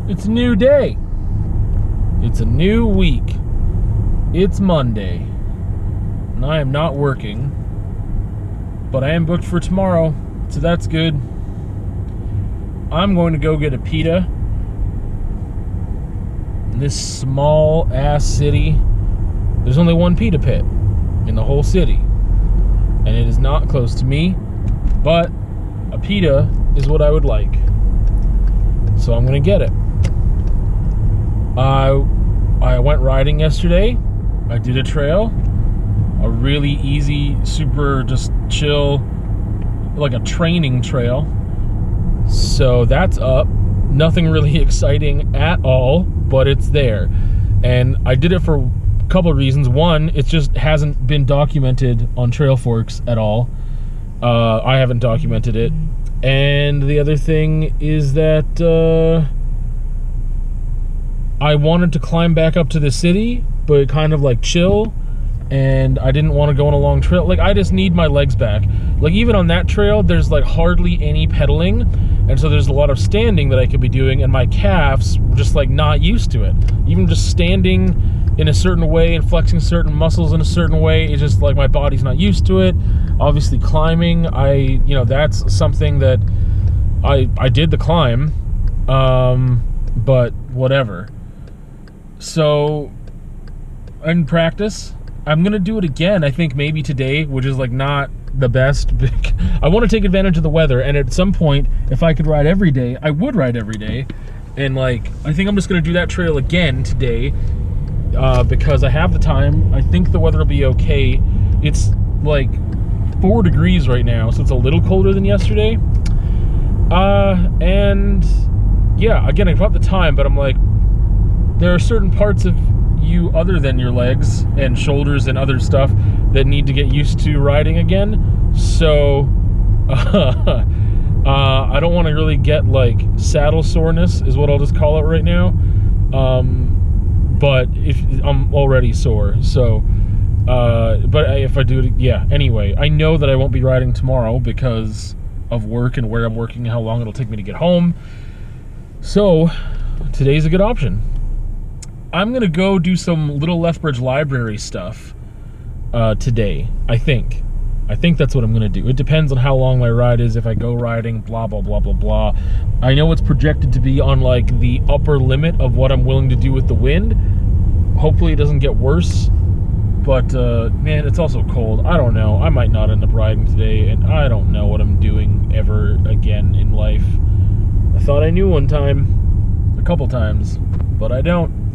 It's a new day. It's a new week. It's Monday. And I am not working. But I am booked for tomorrow, so that's good. I'm going to go get a pita. In this small ass city, there's only one pita pit in the whole city. And it is not close to me, but a pita is what I would like. So I'm gonna get it. I went riding yesterday. I did a trail. A really easy, super just chill, like a training trail. So that's up. Nothing really exciting at all, but it's there. And I did it for a couple of reasons. One, it just hasn't been documented on Trail Forks at all. I haven't documented it. And the other thing is that I wanted to climb back up to the city, but kind of like chill. And I didn't want to go on a long trail. Like, I just need my legs back. Like, even on that trail, there's like hardly any pedaling. And so there's a lot of standing that I could be doing, and my calves were just like not used to it. Even just standing in a certain way and flexing certain muscles in a certain way, it's just like my body's not used to it. Obviously climbing, that's something that I did the climb, but whatever. So in practice, I'm gonna do it again, I think maybe today, which is like not the best. I want to take advantage of the weather, and at some point, if I could ride every day, I would ride every day. And like, I think I'm just gonna do that trail again today, because I have the time. I think the weather will be okay. It's like 4 degrees right now, so it's a little colder than yesterday. And yeah, again, I've got the time, but I'm like, there are certain parts of you other than your legs and shoulders and other stuff that need to get used to riding again. So I don't want to really get like saddle soreness is what I'll just call it right now. But if I'm already sore, so but if I do it, yeah, anyway, I know that I won't be riding tomorrow because of work and where I'm working and how long it'll take me to get home. So today's a good option. I'm gonna go do some Little Lethbridge Library stuff today, I think. I think that's what I'm gonna do. It depends on how long my ride is, if I go riding, blah, blah, blah, blah, blah. I know it's projected to be on like the upper limit of what I'm willing to do with the wind. Hopefully it doesn't get worse, but man, it's also cold. I don't know. I might not end up riding today, and I don't know what I'm doing ever again in life. I thought I knew one time, a couple times, but I don't.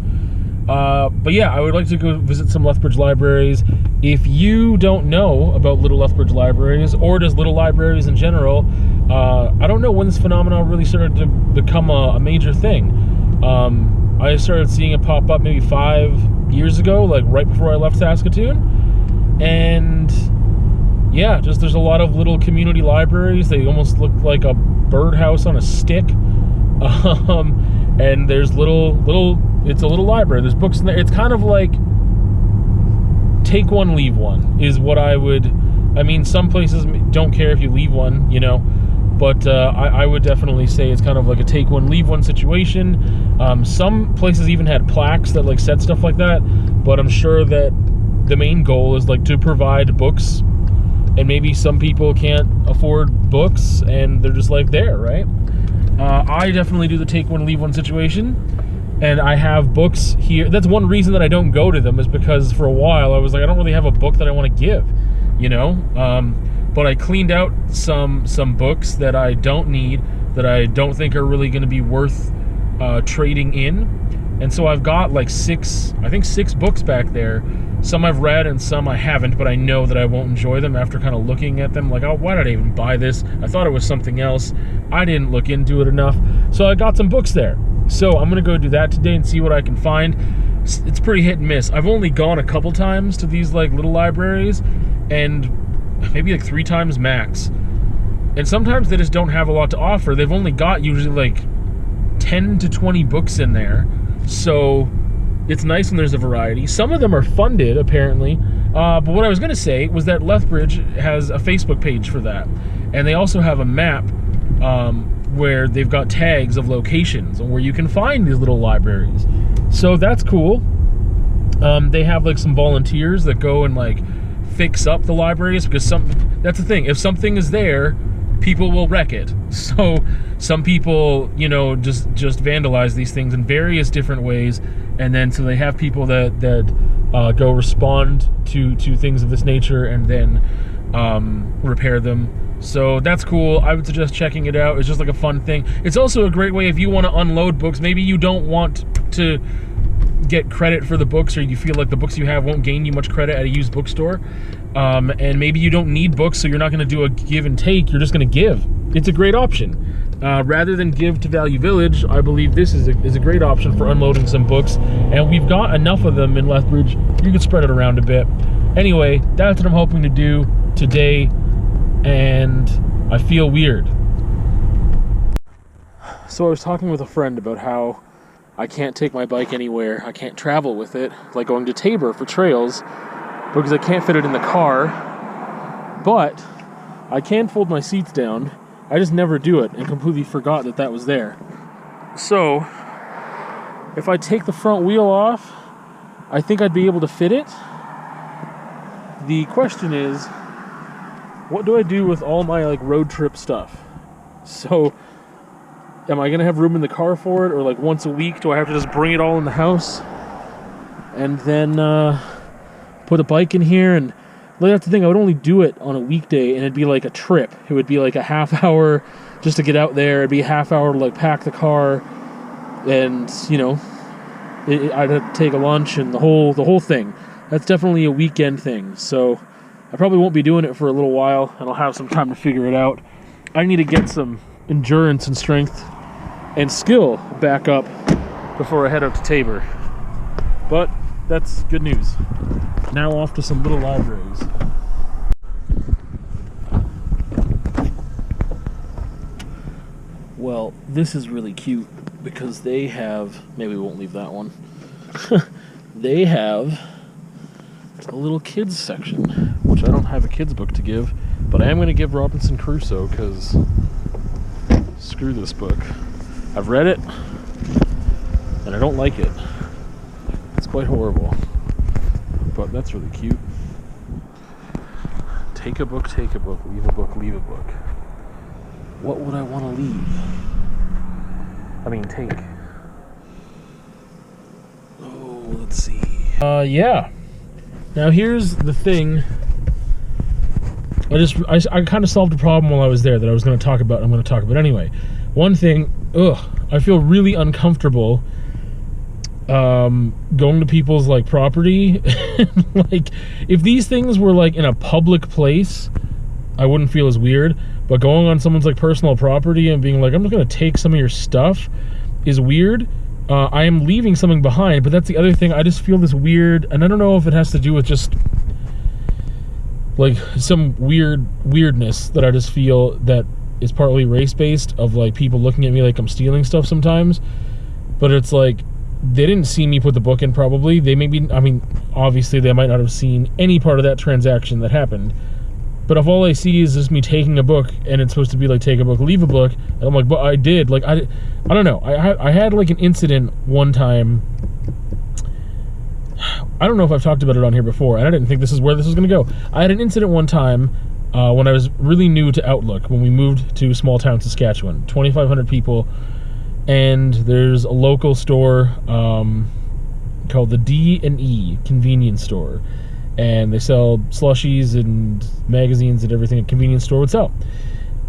But yeah, I would like to go visit some Lethbridge libraries. If you don't know about Little Lethbridge libraries, or just little libraries in general, I don't know when this phenomenon really started to become a major thing. I started seeing it pop up maybe 5 years ago, like right before I left Saskatoon. And yeah, just there's a lot of little community libraries. They almost look like a birdhouse on a stick. And there's it's a little library. There's books in there. It's kind of like take one, leave one is what I mean, some places don't care if you leave one, you know, but I would definitely say it's kind of like a take one, leave one situation. Some places even had plaques that like said stuff like that, but I'm sure that the main goal is like to provide books, and maybe some people can't afford books and they're just like there, right? I definitely do the take one, leave one situation, and I have books here. That's one reason that I don't go to them, is because for a while I was like, I don't really have a book that I want to give, you know? But I cleaned out some books that I don't need, that I don't think are really going to be worth trading in. And so I've got like six books back there. Some I've read and some I haven't, but I know that I won't enjoy them after kind of looking at them. Like, oh, why did I even buy this? I thought it was something else. I didn't look into it enough. So I got some books there. So I'm going to go do that today and see what I can find. It's pretty hit and miss. I've only gone a couple times to these like little libraries, and maybe like 3 times max. And sometimes they just don't have a lot to offer. They've only got usually like 10 to 20 books in there. So it's nice when there's a variety. Some of them are funded, apparently. But what I was going to say was that Lethbridge has a Facebook page for that. And they also have a map where they've got tags of locations and where you can find these little libraries. So that's cool. They have like some volunteers that go and like fix up the libraries, because that's the thing, if something is there, people will wreck it. So some people, you know, just vandalize these things in various different ways, and then so they have people that go respond to things of this nature and then repair them. So that's cool. I would suggest checking it out. It's just like a fun thing. It's also a great way if you want to unload books. Maybe you don't want to get credit for the books, or you feel like the books you have won't gain you much credit at a used bookstore, and maybe you don't need books, so you're not going to do a give and take, you're just going to give. It's a great option. Rather than give to Value Village, I believe this is a great option for unloading some books, and we've got enough of them in Lethbridge. You can spread it around a bit. Anyway, that's what I'm hoping to do today, and I feel weird. So I was talking with a friend about how I can't take my bike anywhere. I can't travel with it, like going to Tabor for trails, because I can't fit it in the car. But I can fold my seats down. I just never do it and completely forgot that that was there. So if I take the front wheel off, I think I'd be able to fit it. The question is, what do I do with all my like road trip stuff? So am I gonna have room in the car for it, or like once a week do I have to just bring it all in the house and then put a bike in here? And like, that's the thing, I would only do it on a weekday, and it'd be like a trip. It would be like a half hour just to get out there. It'd be a half hour to like pack the car, and you know, I'd have to take a lunch and the whole thing. That's definitely a weekend thing. So I probably won't be doing it for a little while, and I'll have some time to figure it out. I need to get some endurance and strength and skill back up before I head out to Tabor. But that's good news. Now off to some little libraries. Well, this is really cute because they have, maybe we won't leave that one. They have a little kids section, which I don't have a kids book to give, but I am going to give Robinson Crusoe, because screw this book. I've read it, and I don't like it. It's quite horrible, but that's really cute. Take a book, leave a book, leave a book. What would I want to leave? I mean, take. Oh, let's see. Yeah. Now here's the thing. I kind of solved a problem while I was there that I was going to talk about. I'm going to talk about anyway. One thing, I feel really uncomfortable going to people's like property. Like, if these things were like in a public place, I wouldn't feel as weird. But going on someone's like personal property and being like, I'm just going to take some of your stuff is weird. I am leaving something behind, but that's the other thing. I just feel this weird, and I don't know if it has to do with just like some weirdness that I just feel that is partly race-based, of like people looking at me like I'm stealing stuff sometimes. But it's like, they didn't see me put the book in probably. They maybe, I mean, obviously they might not have seen any part of that transaction that happened. But if all I see is just me taking a book, and it's supposed to be like take a book, leave a book, and I'm like, but I did. Like, I don't know. I had like an incident one time. I don't know if I've talked about it on here before, and I didn't think this is where this was going to go. I had an incident one time when I was really new to Outlook, when we moved to small town Saskatchewan, 2,500 people, and there's a local store called the D&E convenience store. And they sell slushies and magazines and everything a convenience store would sell.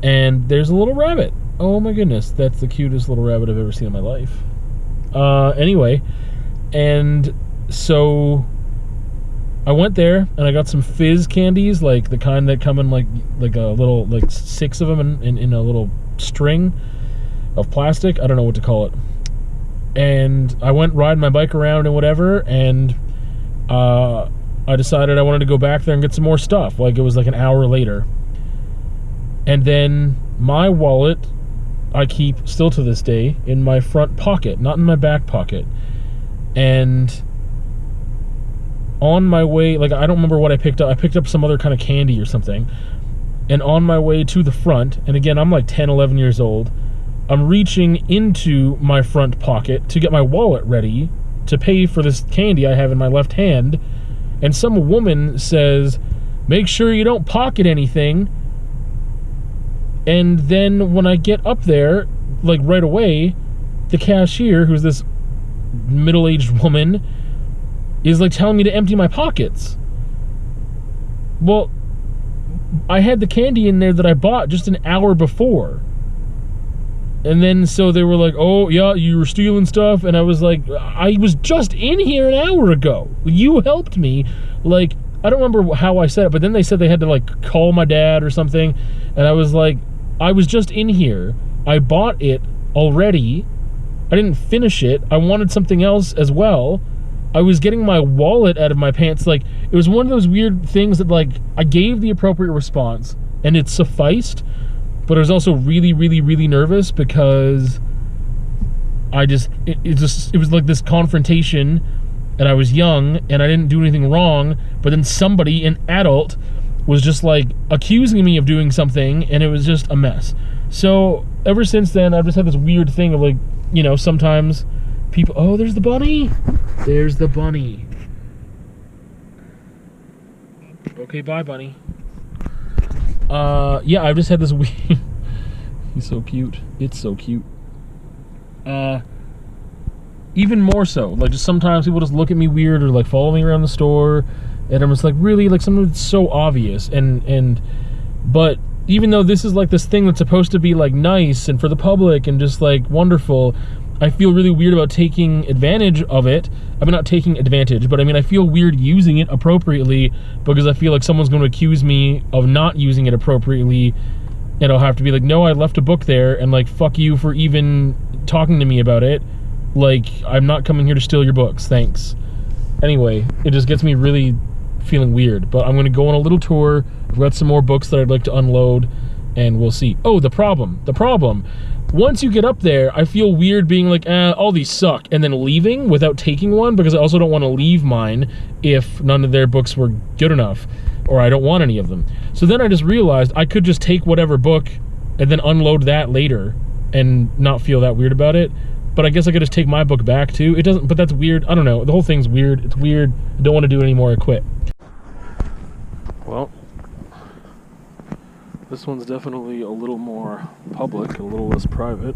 And there's a little rabbit. Oh my goodness, that's the cutest little rabbit I've ever seen in my life. Anyway, and so I went there and I got some fizz candies, like the kind that come in like a little, like 6 of them in a little string of plastic. I don't know what to call it. And I went riding my bike around and whatever, and I decided I wanted to go back there and get some more stuff. Like, it was like an hour later. And then my wallet, I keep still to this day in my front pocket, not in my back pocket. And on my way, like, I don't remember what I picked up. I picked up some other kind of candy or something. And on my way to the front, and again, I'm like 10, 11 years old, I'm reaching into my front pocket to get my wallet ready to pay for this candy I have in my left hand, and some woman says, "Make sure you don't pocket anything." And then when I get up there, like right away, the cashier, who's this middle-aged woman, is like telling me to empty my pockets. Well, I had the candy in there that I bought just an hour before. And then so they were like, "Oh, yeah, you were stealing stuff." And I was like, "I was just in here an hour ago. You helped me." Like, I don't remember how I said it, but then they said they had to like call my dad or something. And I was like, "I was just in here. I bought it already. I didn't finish it. I wanted something else as well. I was getting my wallet out of my pants." Like, it was one of those weird things that, like, I gave the appropriate response and it sufficed, but I was also really, really, really nervous because it was like this confrontation, and I was young and I didn't do anything wrong, but then somebody, an adult, was just like accusing me of doing something, and it was just a mess. So ever since then, I've just had this weird thing of, like, you know, sometimes people, oh, there's the bunny. There's the bunny. Okay, bye, bunny. Yeah, I've just had this weird... He's so cute. It's so cute. Even more so, like, just sometimes people just look at me weird or, like, follow me around the store, and I'm just like, really? Like, something that's so obvious, but even though this is, like, this thing that's supposed to be, like, nice and for the public and just, like, wonderful, I feel really weird about taking advantage of it. I mean, not taking advantage, but I mean, I feel weird using it appropriately because I feel like someone's going to accuse me of not using it appropriately, and I'll have to be like, "No, I left a book there," and, like, fuck you for even talking to me about it. Like, I'm not coming here to steal your books, thanks. Anyway, it just gets me really feeling weird, but I'm going to go on a little tour. I've got some more books that I'd like to unload, and we'll see. Oh, the problem. Once you get up there, I feel weird being like, all these suck, and then leaving without taking one, because I also don't want to leave mine if none of their books were good enough, or I don't want any of them. So then I just realized I could just take whatever book and then unload that later and not feel that weird about it. But I guess I could just take my book back too. It doesn't, but that's weird. I don't know. The whole thing's weird. It's weird. I don't want to do it anymore. I quit. Well, this one's definitely a little more public, a little less private.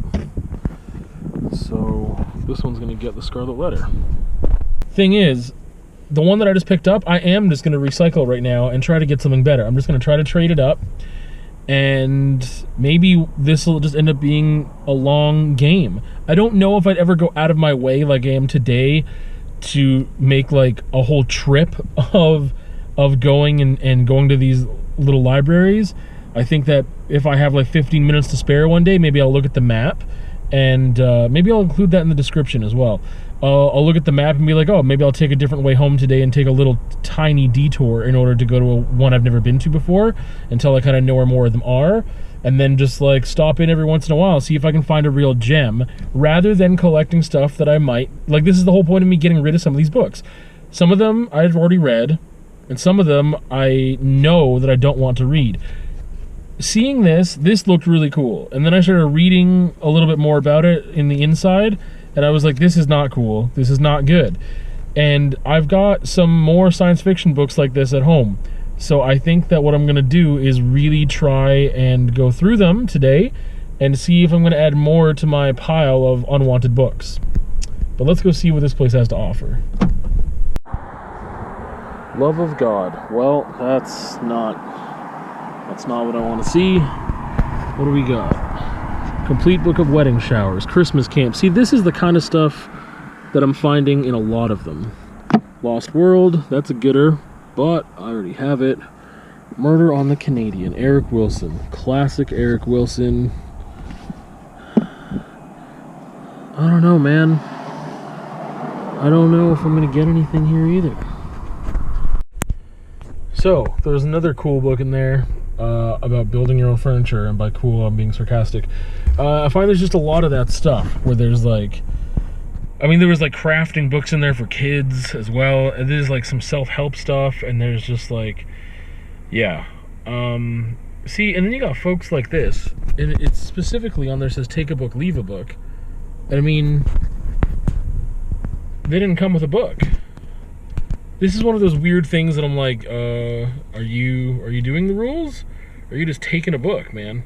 So this one's going to get the Scarlet Letter. Thing is, the one that I just picked up, I am just going to recycle right now and try to get something better. I'm just going to try to trade it up, and maybe this will just end up being a long game. I don't know if I'd ever go out of my way like I am today to make like a whole trip of going and going to these little libraries. I think that if I have like 15 minutes to spare one day, maybe I'll look at the map, and maybe I'll include that in the description as well. I'll look at the map and be like, oh, maybe I'll take a different way home today and take a little tiny detour in order to go to one I've never been to before until I kind of know where more of them are, and then just like stop in every once in a while, see if I can find a real gem, rather than collecting stuff that I might, like, this is the whole point of me getting rid of some of these books. Some of them I've already read, and some of them I know that I don't want to read. Seeing this looked really cool, and then I started reading a little bit more about it in the inside, and I was like, this is not cool, this is not good. And I've got some more science fiction books like this at home, so I think that what I'm going to do is really try and go through them today and see if I'm going to add more to my pile of unwanted books. But let's go see what this place has to offer. Love of God. Well, that's not what I want to see. What do we got? Complete book of wedding showers, Christmas camp. See, this is the kind of stuff that I'm finding in a lot of them. Lost World, that's a gooder, but I already have it. Murder on the Canadian, Eric Wilson. Classic Eric Wilson. I don't know, man. I don't know if I'm going to get anything here either. So, there's another cool book in there about building your own furniture, and by cool, I'm being sarcastic. I find there's just a lot of that stuff, where there's like, I mean, there was like crafting books in there for kids as well, and there's like some self-help stuff, and there's just like, yeah. See, and then you got folks like this, and it's specifically on there says take a book, leave a book. And I mean, they didn't come with a book. This is one of those weird things that I'm like, are you doing the rules? Or are you just taking a book, man?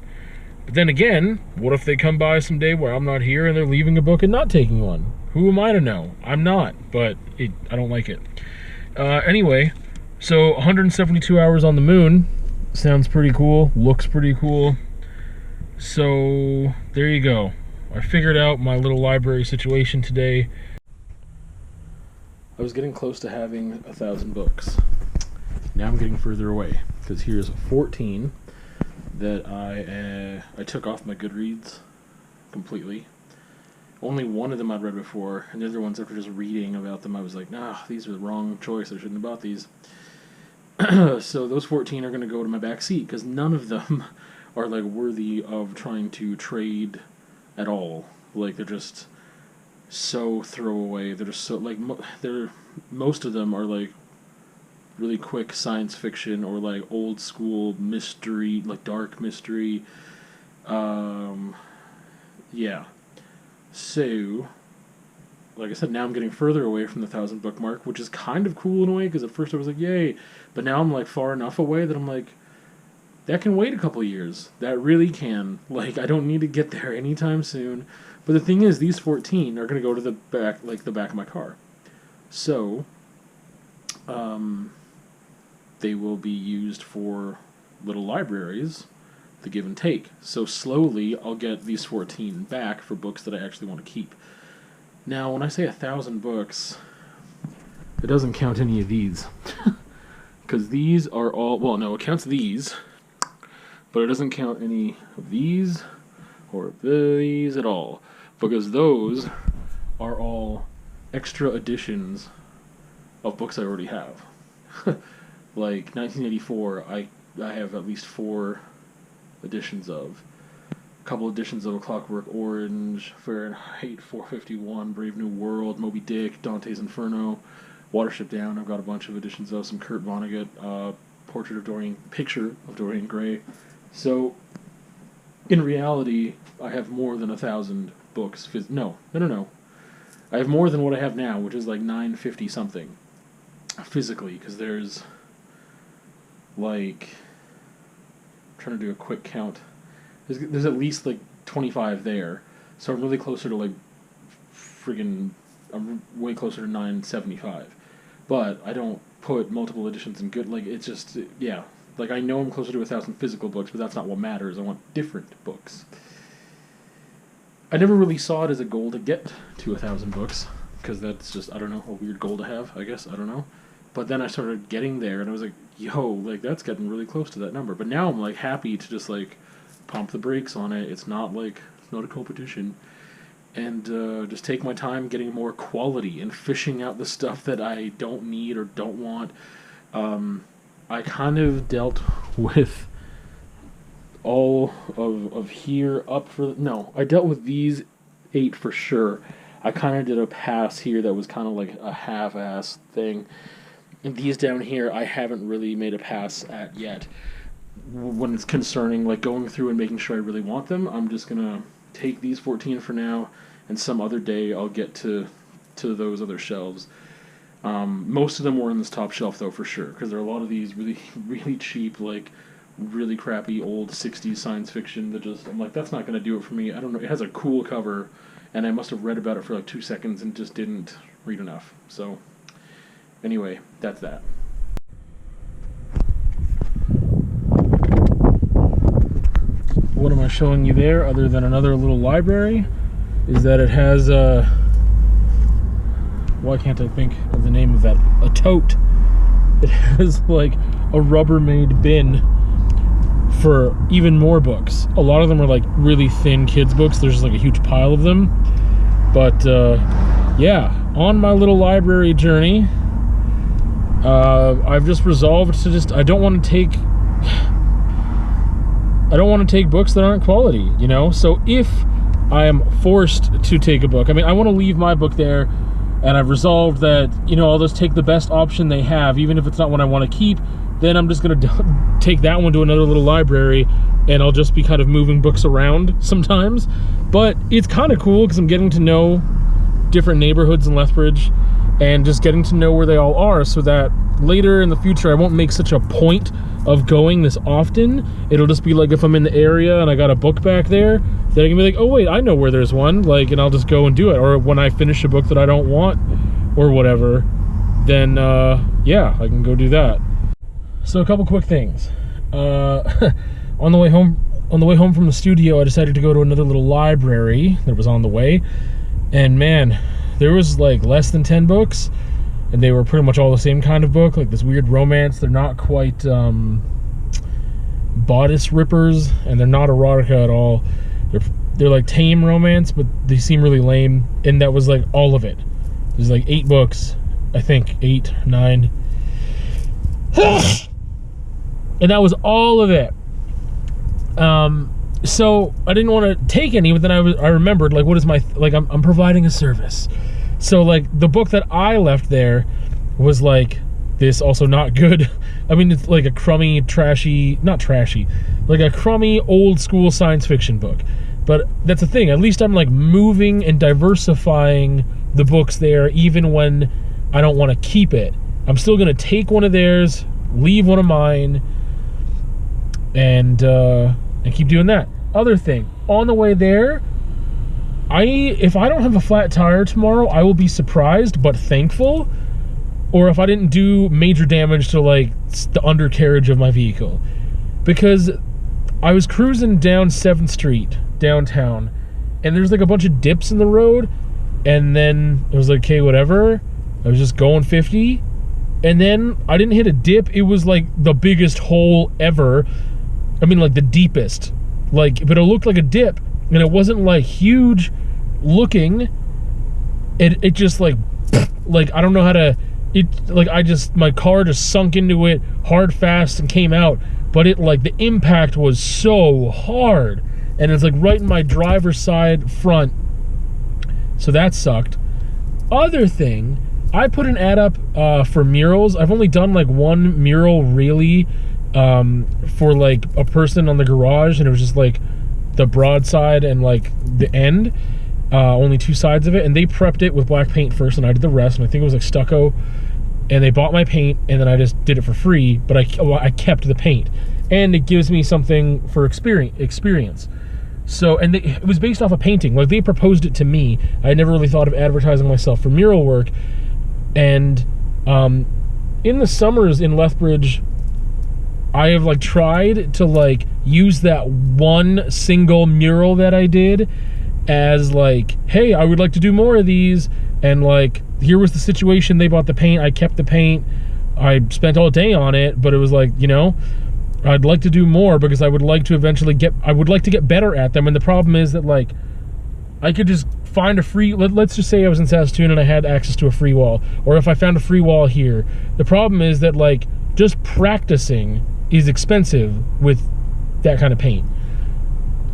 But then again, what if they come by someday where I'm not here and they're leaving a book and not taking one? Who am I to know? I'm not, but I don't like it. Anyway, so 172 hours on the moon. Sounds pretty cool, looks pretty cool. So, there you go. I figured out my little library situation today. I was getting close to having 1,000 books. Now I'm getting further away, because here's 14 that I took off my Goodreads completely. Only one of them I'd read before, and the other ones, after just reading about them, I was like, nah, these are the wrong choice, I shouldn't have bought these. So those 14 are going to go to my back seat, because none of them are like worthy of trying to trade at all. Like, they're just so throwaway. They're just so, like, most of them are like really quick science fiction or like old school mystery, like dark mystery. Yeah. So, like I said, now I'm getting further away from the 1,000 book mark, which is kind of cool in a way, because at first I was like, yay. But now I'm like far enough away that I'm like, that can wait a couple years. That really can. Like, I don't need to get there anytime soon. But the thing is, these 14 are going to go to the back, like the back of my car. So, they will be used for little libraries, the give and take. So slowly, I'll get these 14 back for books that I actually want to keep. Now, when I say 1,000 books, it doesn't count any of these. Because these are all, well, no, it counts these, but it doesn't count any of these or these at all. Because those are all extra editions of books I already have. Like 1984, I have at least 4 editions of. A couple editions of A Clockwork Orange, Fahrenheit 451, Brave New World, Moby Dick, Dante's Inferno, Watership Down. I've got a bunch of editions of some Kurt Vonnegut, picture of Dorian Gray. So, in reality, I have more than 1,000 books. No. I have more than what I have now, which is like 950 something physically, because there's like, I'm trying to do a quick count. There's at least like 25 there, so I'm really closer to like I'm way closer to 975. But I don't put multiple editions in good, like, it's just, yeah. Like, I know I'm closer to 1,000 physical books, but that's not what matters. I want different books. I never really saw it as a goal to get to 1,000 books, because that's just, I don't know, a weird goal to have, I guess, I don't know. But then I started getting there, and I was like, yo, like, that's getting really close to that number. But now I'm, like, happy to just, like, pump the brakes on it. It's not, like, it's not a competition. And just take my time getting more quality and fishing out the stuff that I don't need or don't want. I kind of dealt with all of here up for... No, I dealt with these 8 for sure. I kind of did a pass here that was kind of like a half-ass thing. And these down here, I haven't really made a pass at yet. When it's concerning, like, going through and making sure I really want them, I'm just going to take these 14 for now, and some other day I'll get to those other shelves. Most of them were in this top shelf, though, for sure, because there are a lot of these really, really cheap, like, really crappy old 60s science fiction that just, I'm like, that's not going to do it for me. I don't know, it has a cool cover, and I must have read about it for like 2 seconds and just didn't read enough. So, anyway, that's that. What am I showing you there, other than another little library, is that it has why can't I think of the name of that? A tote. It has like a Rubbermaid bin for even more books. A lot of them are like really thin kids books. There's just like a huge pile of them. But yeah, on my little library journey, I've just resolved to just, I don't want to take books that aren't quality, you know? So if I am forced to take a book, I mean, I want to leave my book there, and I've resolved that, you know, I'll just take the best option they have, even if it's not what I want to keep, then I'm just gonna take that one to another little library, and I'll just be kind of moving books around sometimes. But it's kind of cool because I'm getting to know different neighborhoods in Lethbridge and just getting to know where they all are, so that later in the future I won't make such a point of going this often. It'll just be like if I'm in the area and I got a book back there, then I can be like, oh wait, I know where there's one, like, and I'll just go and do it. Or when I finish a book that I don't want or whatever, then yeah, I can go do that. So a couple quick things. On the way home from the studio, I decided to go to another little library that was on the way, and man, there was like less than 10 books, and they were pretty much all the same kind of book, like this weird romance. They're not quite bodice rippers, and they're not erotica at all. They're like tame romance, but they seem really lame, and that was like all of it. There's like 8 books, I think, 8, 9. And that was all of it. So I didn't want to take any, but then I remembered, like, what is my, like, I'm providing a service. So like the book that I left there was like this, also not good. I mean, it's like a crummy, not trashy, like a crummy old school science fiction book. But that's the thing, at least I'm like moving and diversifying the books there, even when I don't want to keep it. I'm still gonna take one of theirs, leave one of mine, and keep doing that. Other thing, on the way there, if I don't have a flat tire tomorrow, I will be surprised but thankful. Or if I didn't do major damage to like the undercarriage of my vehicle, because I was cruising down 7th Street downtown, and there's like a bunch of dips in the road, and then it was like, okay, whatever. I was just going 50, and then I didn't hit a dip. It was like the biggest hole ever. I mean, like the deepest, like, but it looked like a dip, and it wasn't like huge looking. It just like I don't know how to, my car just sunk into it hard, fast, and came out. But it, like, the impact was so hard, and it's like right in my driver's side front, so that sucked. Other thing, I put an ad up for murals. I've only done like one mural really, for like a person on the garage, and it was just like the broadside and like the end, only 2 sides of it, and they prepped it with black paint first, and I did the rest, and I think it was like stucco, and they bought my paint, and then I just did it for free, but I kept the paint, and it gives me something for experience. So, and it was based off a painting. Like, they proposed it to me. I never really thought of advertising myself for mural work. And in the summers in Lethbridge, I have like tried to like use that one single mural that I did as like, hey, I would like to do more of these, and like, here was the situation. They bought the paint, I kept the paint, I spent all day on it, but it was like, you know, I'd like to do more because I would like to eventually get better at them. And the problem is that, like, I could just find a free, let's just say I was in Saskatoon and I had access to a free wall, or if I found a free wall here. The problem is that, like, just practicing is expensive with that kind of paint.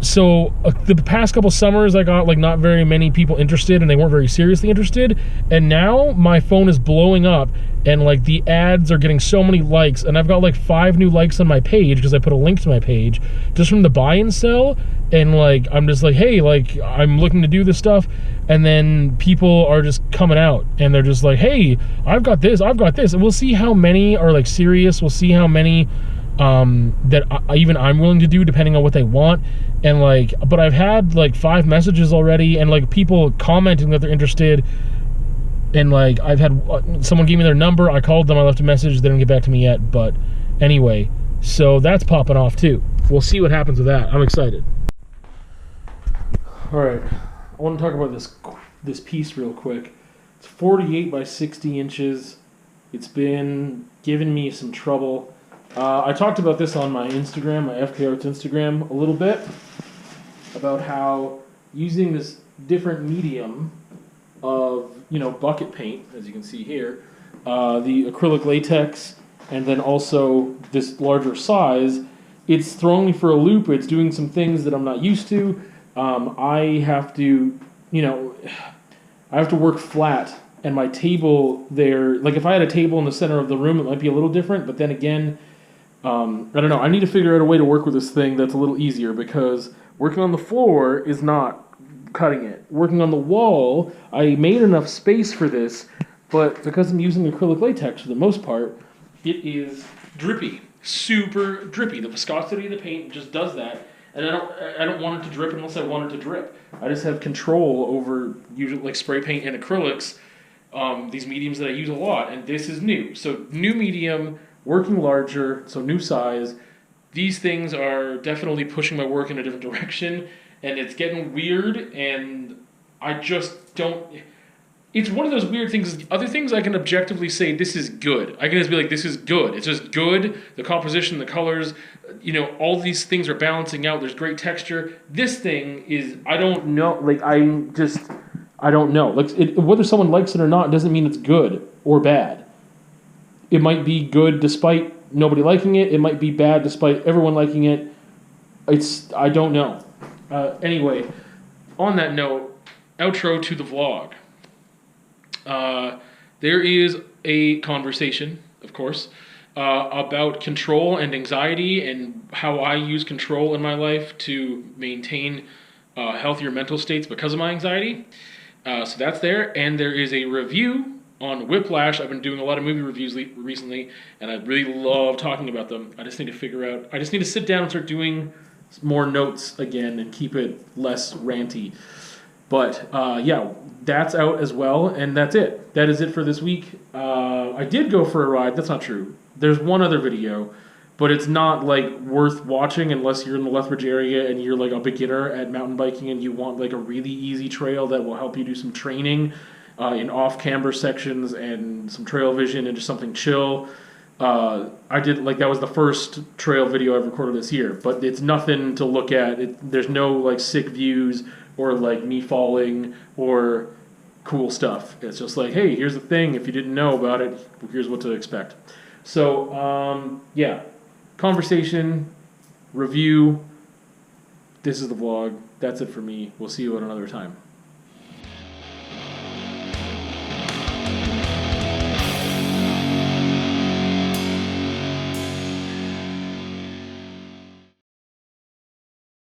So the past couple summers I got like not very many people interested, and they weren't very seriously interested, and now my phone is blowing up, and like the ads are getting so many likes, and I've got like 5 new likes on my page because I put a link to my page just from the buy and sell. And like, I'm just like, hey, like, I'm looking to do this stuff, and then people are just coming out and they're just like, hey, I've got this, and we'll see how many are like serious. We'll see how many that even I'm willing to do depending on what they want. And like, but I've had like 5 messages already, and like people commenting that they're interested, and like I've had someone gave me their number, I called them, I left a message, they didn't get back to me yet. But anyway, so that's popping off too. We'll see what happens with that. I'm excited. All right, I want to talk about this piece real quick. It's 48 by 60 inches. It's been giving me some trouble. I talked about this on my Instagram, my FK Arts Instagram, a little bit, about how using this different medium of, you know, bucket paint, as you can see here, the acrylic latex, and then also this larger size, it's throwing me for a loop. It's doing some things that I'm not used to. I have to, you know, I have to work flat, and my table there, like if I had a table in the center of the room, it might be a little different, but then again, I don't know. I need to figure out a way to work with this thing that's a little easier, because working on the floor is not cutting it. Working on the wall, I made enough space for this, but because I'm using acrylic latex for the most part, it is drippy, super drippy. The viscosity of the paint just does that, and I don't want it to drip unless I want it to drip. I just have control over usually like spray paint and acrylics, these mediums that I use a lot, and this is new. So new medium, working larger, so new size. These things are definitely pushing my work in a different direction, and it's getting weird, and I just don't... It's one of those weird things. Other things I can objectively say, this is good. I can just be like, this is good. It's just good. The composition, the colors, all these things are balancing out. There's great texture. This thing is, I don't know. Like, I don't know. Like, whether someone likes it or not doesn't mean it's good or bad. It might be good despite nobody liking it. It might be bad despite everyone liking it. I don't know. Anyway, on that note, outro to the vlog. There is a conversation, of course, about control and anxiety and how I use control in my life to maintain healthier mental states because of my anxiety. So that's there. And there is a review on Whiplash. I've been doing a lot of movie reviews recently, and I really love talking about them. I just need to sit down and start doing more notes again and keep it less ranty. But yeah, that's out as well, and that's it. That is it for this week. I did go for a ride. That's not true. There's one other video, but it's not like worth watching unless you're in the Lethbridge area and you're like a beginner at mountain biking and you want like a really easy trail that will help you do some training in off-camber sections and some trail vision and just something chill. I did, like, that was the first trail video I've recorded this year, but it's nothing to look at. There's no like sick views or like me falling or cool stuff. It's just like, hey, here's the thing. If you didn't know about it, here's what to expect. So yeah, conversation, review. This is the vlog. That's it for me. We'll see you at another time.